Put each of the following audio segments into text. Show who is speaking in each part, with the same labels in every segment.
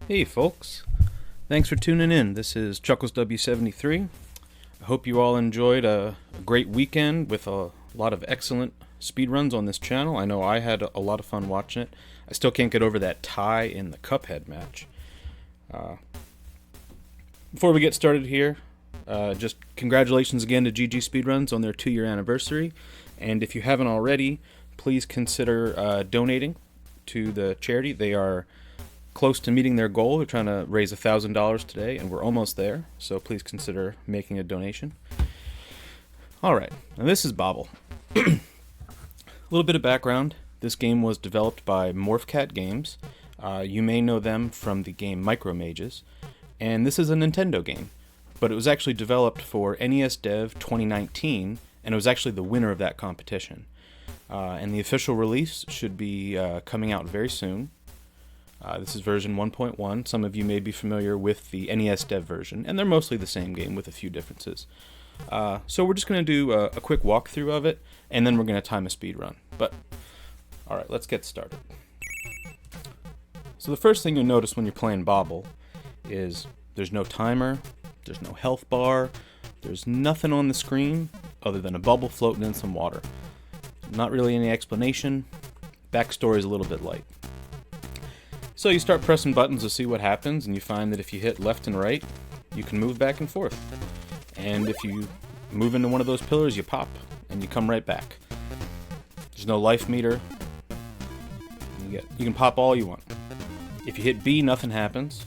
Speaker 1: Hey folks, thanks for tuning in. This is ChucklesW73. I hope you all enjoyed a great weekend with a lot of excellent speedruns on this channel. I know I had a lot of fun watching it. I still can't get over that tie in the Cuphead match. Before we get started here, just congratulations again to GG Speedruns on their 2-year anniversary. And if you haven't already, please consider donating to the charity. They are close to meeting their goal. They're trying to raise $1,000 today, and we're almost there, so please consider making a donation. Alright, now this is Böbl. A little bit of background. This game was developed by Morphcat Games. You may know them from the game Micro Mages, and this is a Nintendo game, but it was actually developed for NES Dev 2019, and it was actually the winner of that competition. And the official release should be coming out very soon. This is version 1.1. Some of you may be familiar with the NES Dev version, and they're mostly the same game with a few differences. So we're just going to do a quick walkthrough of it, and then we're going to time a speed run. But, alright, let's get started. So the first thing you'll notice when you're playing Böbl is there's no timer, there's no health bar, there's nothing on the screen other than a bubble floating in some water. Not really any explanation. Backstory is a little bit light. So you start pressing buttons to see what happens, and you find that if you hit left and right, you can move back and forth. And if you move into one of those pillars, you pop, and you come right back. There's no life meter. You can pop all you want. If you hit B, nothing happens.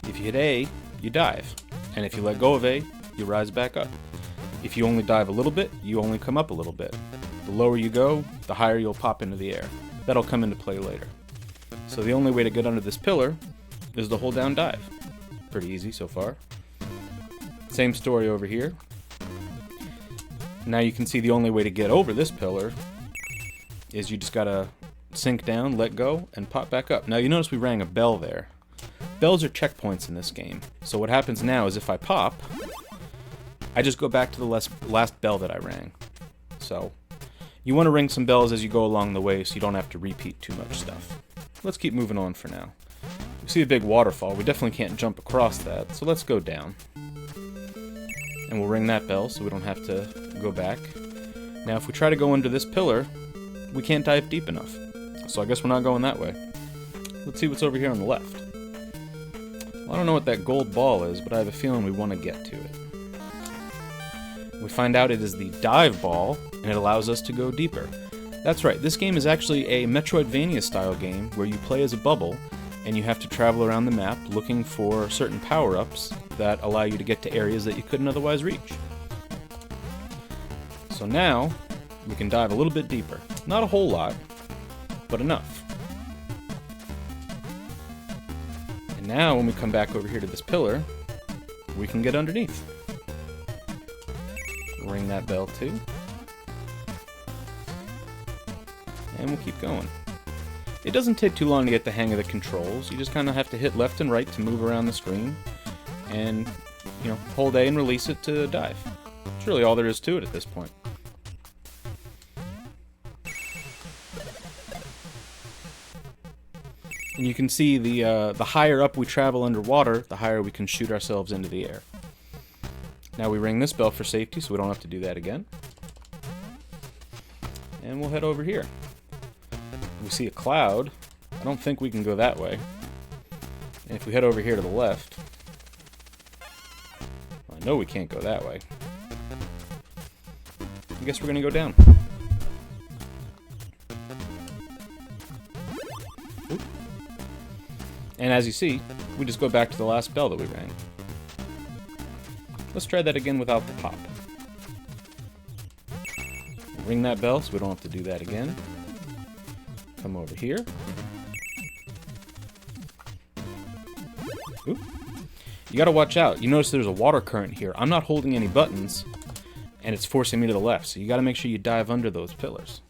Speaker 1: If you hit A, you dive. And if you let go of A, you rise back up. If you only dive a little bit, you only come up a little bit. The lower you go, the higher you'll pop into the air. That'll come into play later. So the only way to get under this pillar is to hold down dive. Pretty easy so far. Same story over here. Now you can see the only way to get over this pillar is you just gotta sink down, let go, and pop back up. Now you notice we rang a bell there. Bells are checkpoints in this game. So what happens now is if I pop, I just go back to the last bell that I rang. So you want to ring some bells as you go along the way so you don't have to repeat too much stuff. Let's keep moving on for now. We see a big waterfall. We definitely can't jump across that, so let's go down. And we'll ring that bell so we don't have to go back. Now if we try to go under this pillar, we can't dive deep enough. So I guess we're not going that way. Let's see what's over here on the left. Well, I don't know what that gold ball is, but I have a feeling we want to get to it. We find out it is the dive ball, and it allows us to go deeper. That's right, this game is actually a Metroidvania style game where you play as a Böbl and you have to travel around the map looking for certain power-ups that allow you to get to areas that you couldn't otherwise reach. So now, we can dive a little bit deeper. Not a whole lot, but enough. And now when we come back over here to this pillar, we can get underneath. Ring that bell too. And we'll keep going. It doesn't take too long to get the hang of the controls. You just kind of have to hit left and right to move around the screen, and hold A and release it to dive. That's really all there is to it at this point. And you can see the higher up we travel underwater, the higher we can shoot ourselves into the air. Now we ring this bell for safety, so we don't have to do that again. And we'll head over here. We see a cloud. I don't think we can go that way. And if we head over here to the left, I know we can't go that way. I guess we're going to go down. Oop. And as you see, we just go back to the last bell that we rang. Let's try that again without the pop. Ring that bell so we don't have to do that again. Come over here. Oop. You gotta watch out. You notice there's a water current here. I'm not holding any buttons, and it's forcing me to the left, so you gotta make sure you dive under those pillars.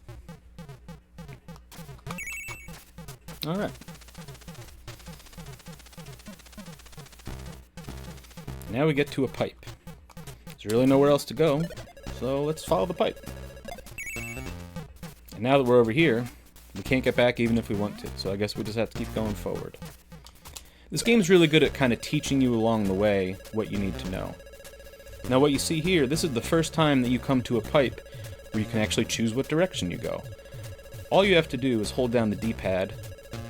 Speaker 1: Alright. Now we get to a pipe. There's really nowhere else to go, so let's follow the pipe. And now that we're over here, we can't get back even if we want to, so I guess we just have to keep going forward. This game's really good at kind of teaching you along the way what you need to know. Now what you see here, this is the first time that you come to a pipe where you can actually choose what direction you go. All you have to do is hold down the D-pad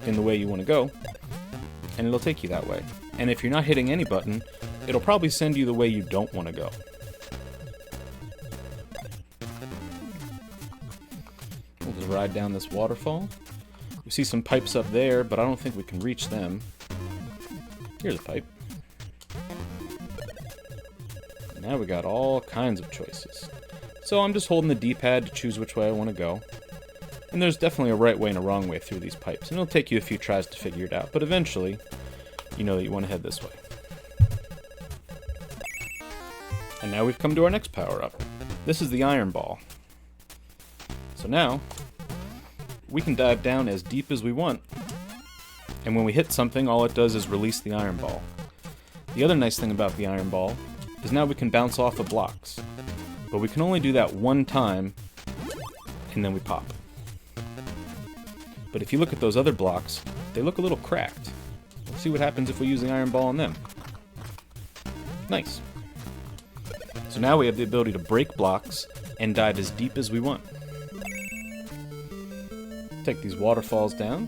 Speaker 1: in the way you want to go, and it'll take you that way. And if you're not hitting any button, it'll probably send you the way you don't want to go. We'll just ride down this waterfall. We see some pipes up there, but I don't think we can reach them. Here's a pipe. Now we got all kinds of choices. So I'm just holding the D-pad to choose which way I want to go. And there's definitely a right way and a wrong way through these pipes. And it'll take you a few tries to figure it out, but eventually, you know that you want to head this way. And now we've come to our next power-up. This is the iron ball. So now, we can dive down as deep as we want. And when we hit something, all it does is release the iron ball. The other nice thing about the iron ball is now we can bounce off of blocks. But we can only do that one time, and then we pop. But if you look at those other blocks, they look a little cracked. Let's see what happens if we use the iron ball on them. Nice. So now we have the ability to break blocks and dive as deep as we want. Take these waterfalls down.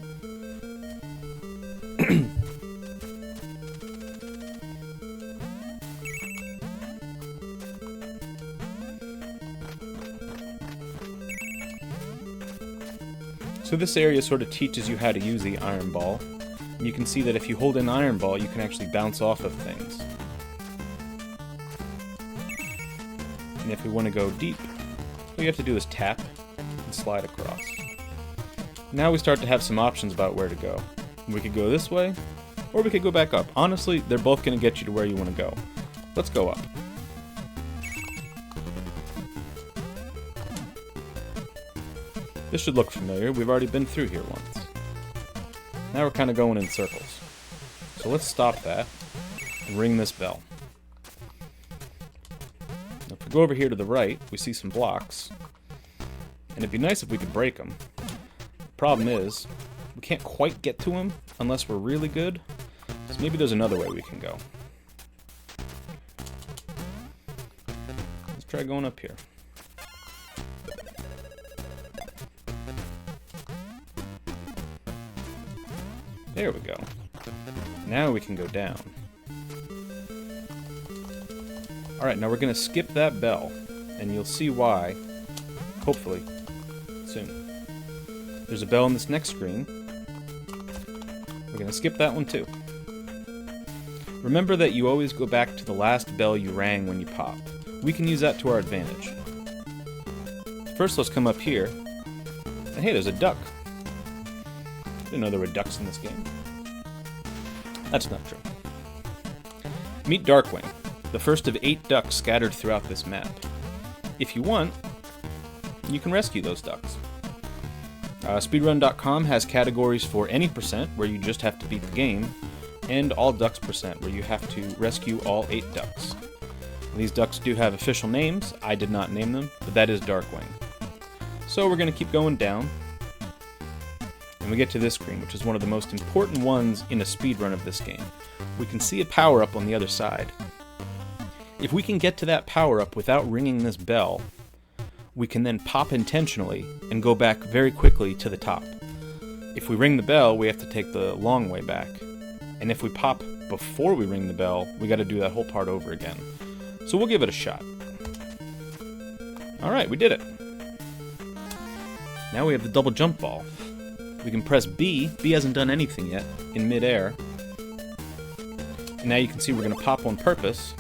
Speaker 1: So this area sort of teaches you how to use the iron ball. And you can see that if you hold an iron ball, you can actually bounce off of things. And if we want to go deep, all you have to do is tap and slide across. Now we start to have some options about where to go. We could go this way, or we could go back up. Honestly, they're both going to get you to where you want to go. Let's go up. This should look familiar. We've already been through here once. Now we're kind of going in circles. So let's stop that and ring this bell. Now if we go over here to the right, we see some blocks. And it'd be nice if we could break them. The problem is, we can't quite get to them unless we're really good. So maybe there's another way we can go. Let's try going up here. There we go. Now we can go down. Alright, now we're going to skip that bell, and you'll see why, hopefully, soon. There's a bell on this next screen. We're going to skip that one too. Remember that you always go back to the last bell you rang when you pop. We can use that to our advantage. First, let's come up here, and hey, there's a duck. Didn't know there were ducks in this game. That's not true. Meet Darkwing, the first of 8 ducks scattered throughout this map. If you want, you can rescue those ducks. Speedrun.com has categories for any percent, where you just have to beat the game, and all ducks percent, where you have to rescue all 8 ducks. These ducks do have official names. I did not name them, but that is Darkwing. So we're going to keep going down. And we get to this screen, which is one of the most important ones in a speedrun of this game. We can see a power-up on the other side. If we can get to that power-up without ringing this bell, we can then pop intentionally and go back very quickly to the top. If we ring the bell, we have to take the long way back. And if we pop before we ring the bell, we gotta do that whole part over again. So we'll give it a shot. Alright, we did it. Now we have the double jump ball. We can press B. B hasn't done anything yet, in midair. And now you can see we're going to pop on purpose,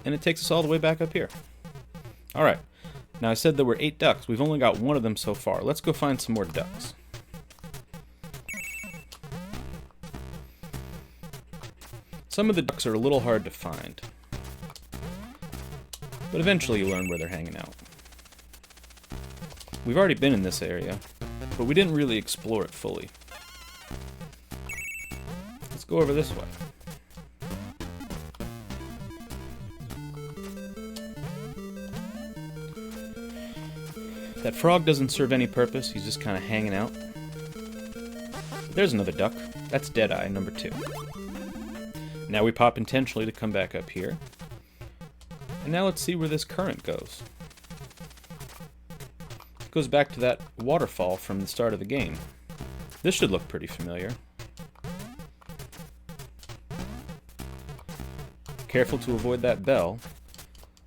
Speaker 1: and it takes us all the way back up here. Alright, now I said there were 8 ducks. We've only got one of them so far. Let's go find some more ducks. Some of the ducks are a little hard to find, but eventually you learn where they're hanging out. We've already been in this area, but we didn't really explore it fully. Let's go over this way. That frog doesn't serve any purpose, he's just kind of hanging out. There's another duck. That's Deadeye, number 2. Now we pop intentionally to come back up here. And now let's see where this current goes. It goes back to that waterfall from the start of the game. This should look pretty familiar. Careful to avoid that bell.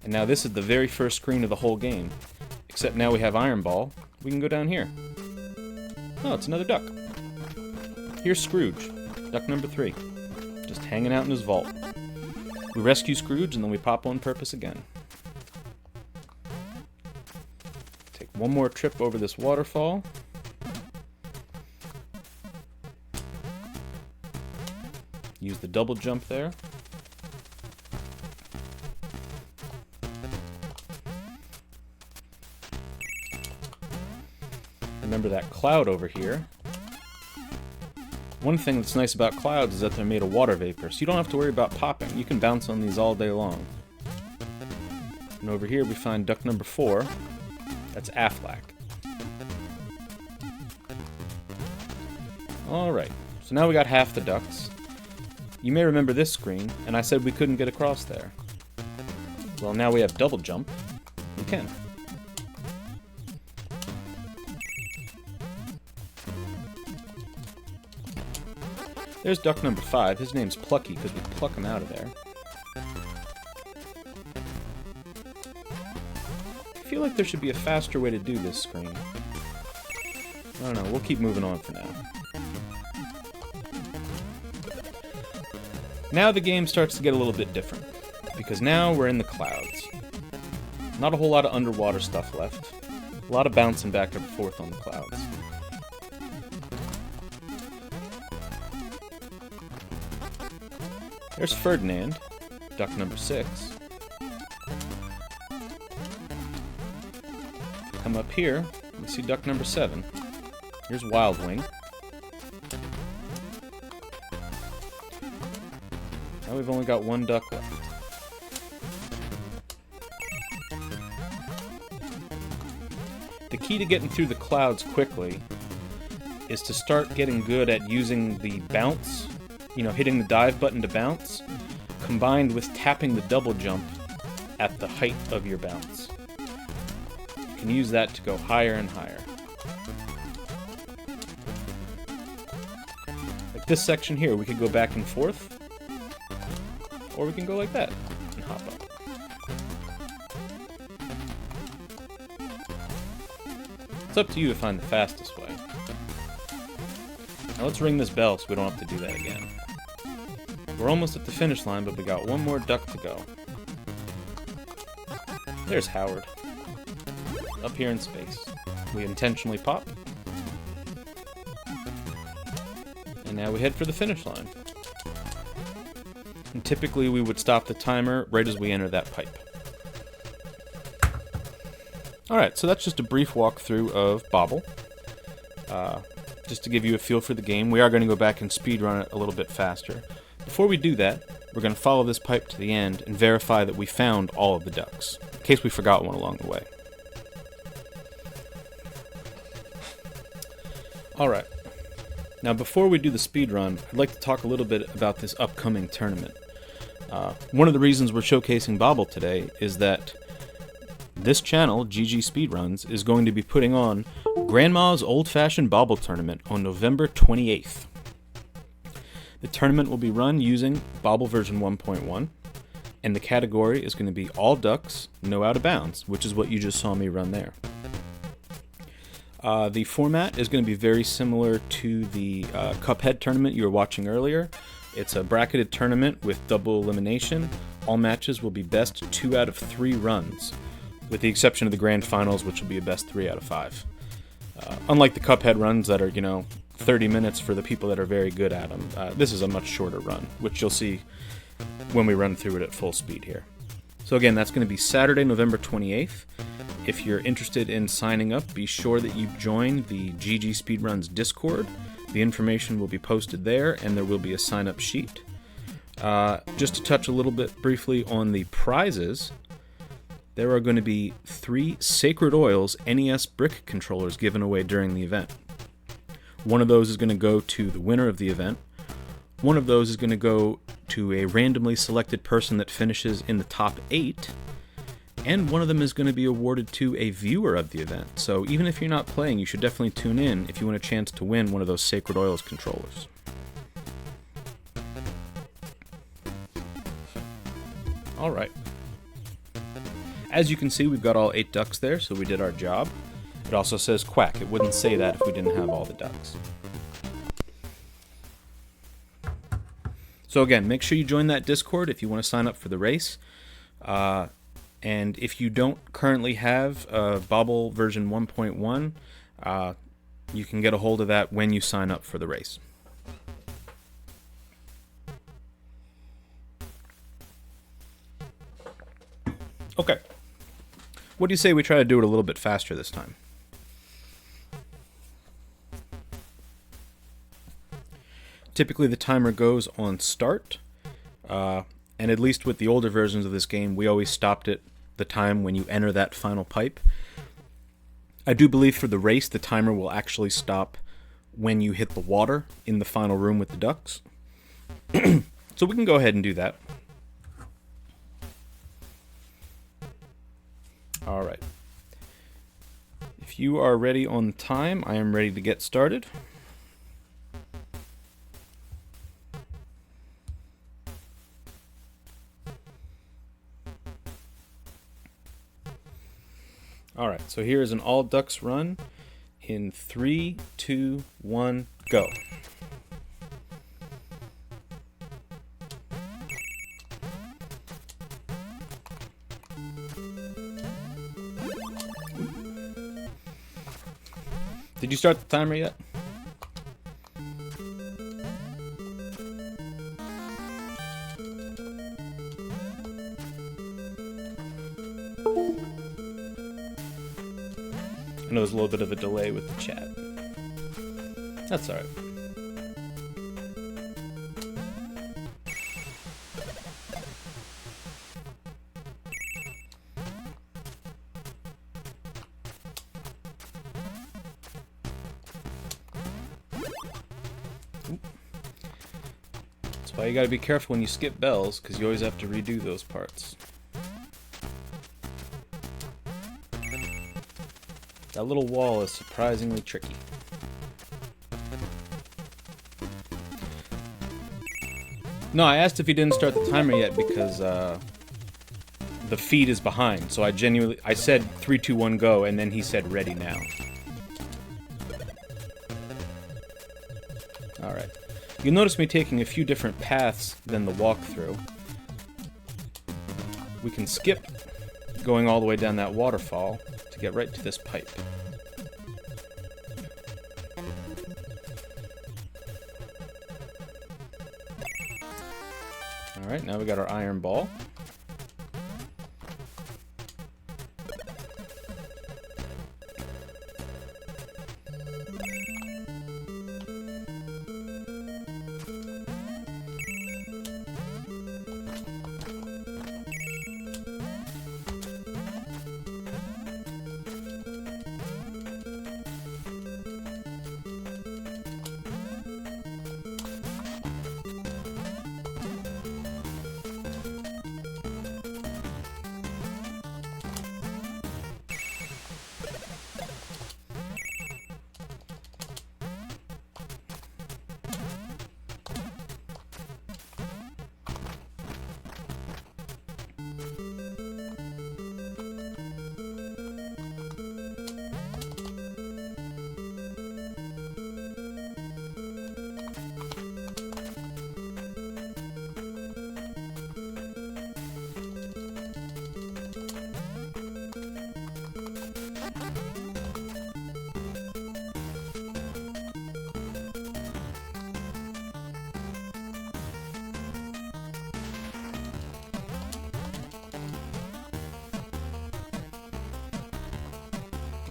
Speaker 1: And now this is the very first screen of the whole game. Except now we have Iron Ball. We can go down here. Oh, it's another duck. Here's Scrooge, duck number 3. Just hanging out in his vault. We rescue Scrooge and then we pop on purpose again. Take one more trip over this waterfall. Use the double jump there. Remember that cloud over here. One thing that's nice about clouds is that they're made of water vapor, so you don't have to worry about popping. You can bounce on these all day long. And over here we find duck number 4. That's Aflac. Alright, so now we got half the ducks. You may remember this screen, and I said we couldn't get across there. Well, now we have double jump. We can. There's duck number 5. His name's Plucky because we pluck him out of there. I feel like there should be a faster way to do this screen. I don't know, we'll keep moving on for now. Now the game starts to get a little bit different, because now we're in the clouds. Not a whole lot of underwater stuff left. A lot of bouncing back and forth on the clouds. There's Ferdinand, duck number 6. Come up here, and see duck number 7. Here's Wild Wing. Now we've only got one duck left. The key to getting through the clouds quickly is to start getting good at using the bounce, you know, hitting the dive button to bounce, combined with tapping the double jump at the height of your bounce. You can use that to go higher and higher. Like this section here, we could go back and forth, or we can go like that and hop up. It's up to you to find the fastest way. Now let's ring this bell so we don't have to do that again. We're almost at the finish line, but we got one more duck to go. There's Howard. Up here in space. We intentionally pop. And now we head for the finish line. And typically we would stop the timer right as we enter that pipe. Alright, so that's just a brief walkthrough of Böbl. Just to give you a feel for the game. We are going to go back and speedrun it a little bit faster. Before we do that, we're going to follow this pipe to the end and verify that we found all of the ducks, in case we forgot one along the way. Alright, now before we do the speedrun, I'd like to talk a little bit about this upcoming tournament. One of the reasons we're showcasing Böbl today is that this channel, GG Speedruns, is going to be putting on Grandma's Old-Fashioned Böbl Tournament on November 28th. The tournament will be run using Böbl version 1.1, and the category is going to be all ducks, no out of bounds, which is what you just saw me run there. The format is going to be very similar to the Cuphead tournament you were watching earlier. It's a bracketed tournament with double elimination. All matches will be best 2 out of 3 runs, with the exception of the grand finals, which will be a best 3 out of 5. Unlike the Cuphead runs that are, 30 minutes for the people that are very good at them, this is a much shorter run, which you'll see when we run through it at full speed here. So again, that's going to be Saturday, November 28th. If you're interested in signing up, be sure that you join the GG Speedruns Discord. The information will be posted there, and there will be a sign-up sheet. Just to touch a little bit briefly on the prizes, there are going to be 3 Sacred Oils NES brick controllers given away during the event. One of those is going to go to the winner of the event. One of those is going to go to a randomly selected person that finishes in the top 8, and one of them is going to be awarded to a viewer of the event. So even if you're not playing, you should definitely tune in if you want a chance to win one of those Sacred Oils controllers. Alright. As you can see, we've got all 8 ducks there, so we did our job. It also says quack. It wouldn't say that if we didn't have all the ducks. So again, make sure you join that Discord if you want to sign up for the race. And if you don't currently have Böbl version 1.1, you can get a hold of that when you sign up for the race. Okay. What do you say we try to do it a little bit faster this time? Typically the timer goes on start, and at least with the older versions of this game, we always stopped at the time when you enter that final pipe. I do believe for the race, the timer will actually stop when you hit the water in the final room with the ducks. So we can go ahead and do that. Alright. If you are ready on time, I am ready to get started. Alright, so here is an all ducks run in 3, 2, 1, go. Did you start the timer yet? I know there's a little bit of a delay with the chat. That's alright. That's why you gotta be careful when you skip bells, because you always have to redo those parts. That little wall is surprisingly tricky. No, I asked if he didn't start the timer yet because the feed is behind. So I said 3, 2, 1, go, and then he said ready now. Alright. You'll notice me taking a few different paths than the walkthrough. We can skip going all the way down that waterfall to get right to this pipe. Alright, now we got our iron ball.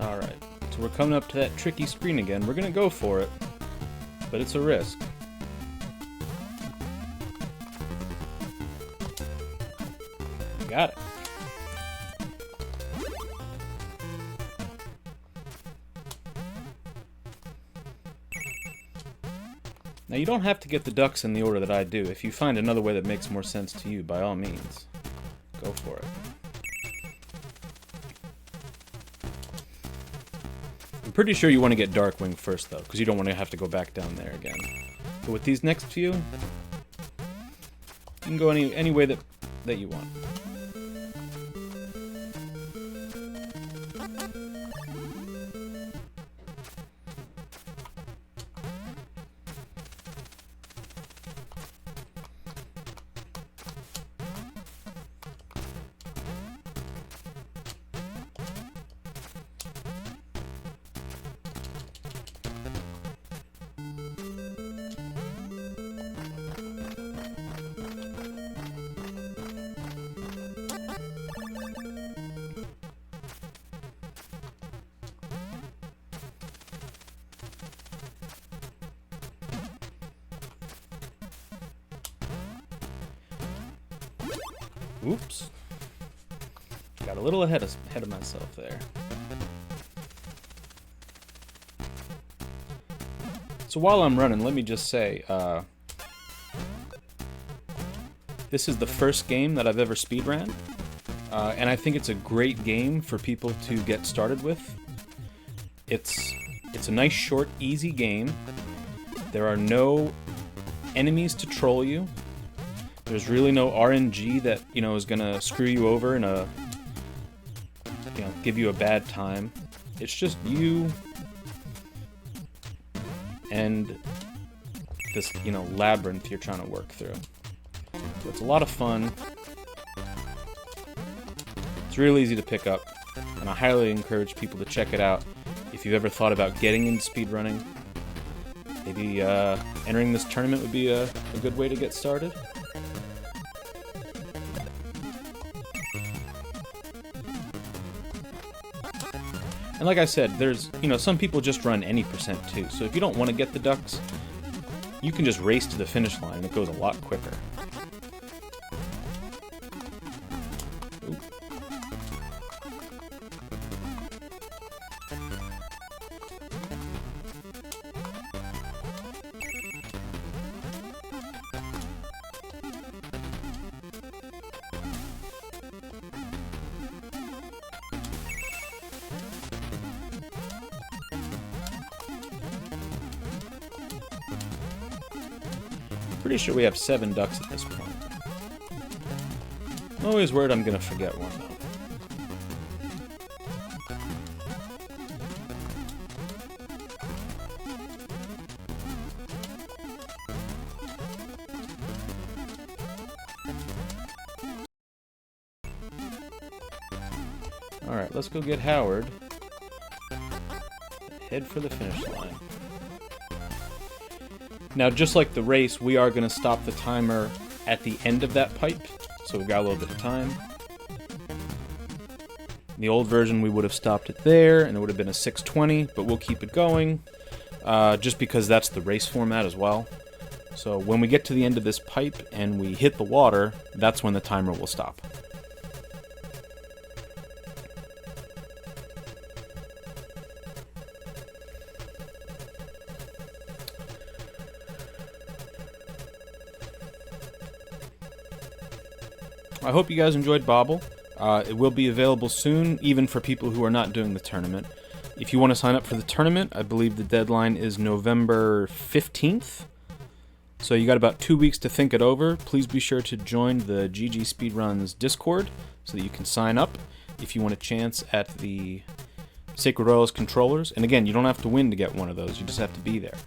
Speaker 1: Alright, so we're coming up to that tricky screen again. We're gonna go for it, but it's a risk. Got it. Now, you don't have to get the ducks in the order that I do. If you find another way that makes more sense to you, by all means, go for it. I'm pretty sure you want to get Darkwing first, though, because you don't want to have to go back down there again. But with these next few, you can go any way that you want. Oops. Got a little ahead of myself there. So while I'm running, let me just say, this is the first game that I've ever speedran, and I think it's a great game for people to get started with. It's a nice, short, easy game. There are no enemies to troll you. There's really no RNG that, you know, is gonna screw you over and give you a bad time. It's just you and this, labyrinth you're trying to work through. So it's a lot of fun. It's real easy to pick up, and I highly encourage people to check it out if you've ever thought about getting into speedrunning. Maybe entering this tournament would be a good way to get started. And like I said, there's, some people just run any percent too. So if you don't want to get the ducks, you can just race to the finish line and it goes a lot quicker. Ooh. Pretty sure we have 7 ducks at this point. I'm always worried I'm gonna forget one, though. Alright, let's go get Howard. Head for the finish line. Now, just like the race, we are going to stop the timer at the end of that pipe, so we've got a little bit of time. In the old version, we would have stopped it there, and it would have been a 6:20, but we'll keep it going, just because that's the race format as well. So when we get to the end of this pipe and we hit the water, that's when the timer will stop. I hope you guys enjoyed Böbl. It will be available soon, even for people who are not doing the tournament. If you want to sign up for the tournament, I believe the deadline is November 15th. So you got about 2 weeks to think it over. Please be sure to join the GG Speedruns Discord so that you can sign up if you want a chance at the Sacred Royals controllers. And again, you don't have to win to get one of those, you just have to be there.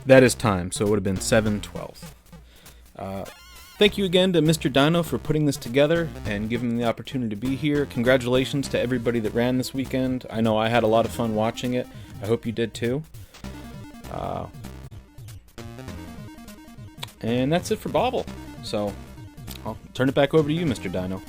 Speaker 1: That is time, so it would have been 7/12. Thank you again to Mr. Dino for putting this together and giving me the opportunity to be here. Congratulations to everybody that ran this weekend. I know I had a lot of fun watching it. I hope you did too. And that's it for Böbl. So I'll turn it back over to you, Mr. Dino.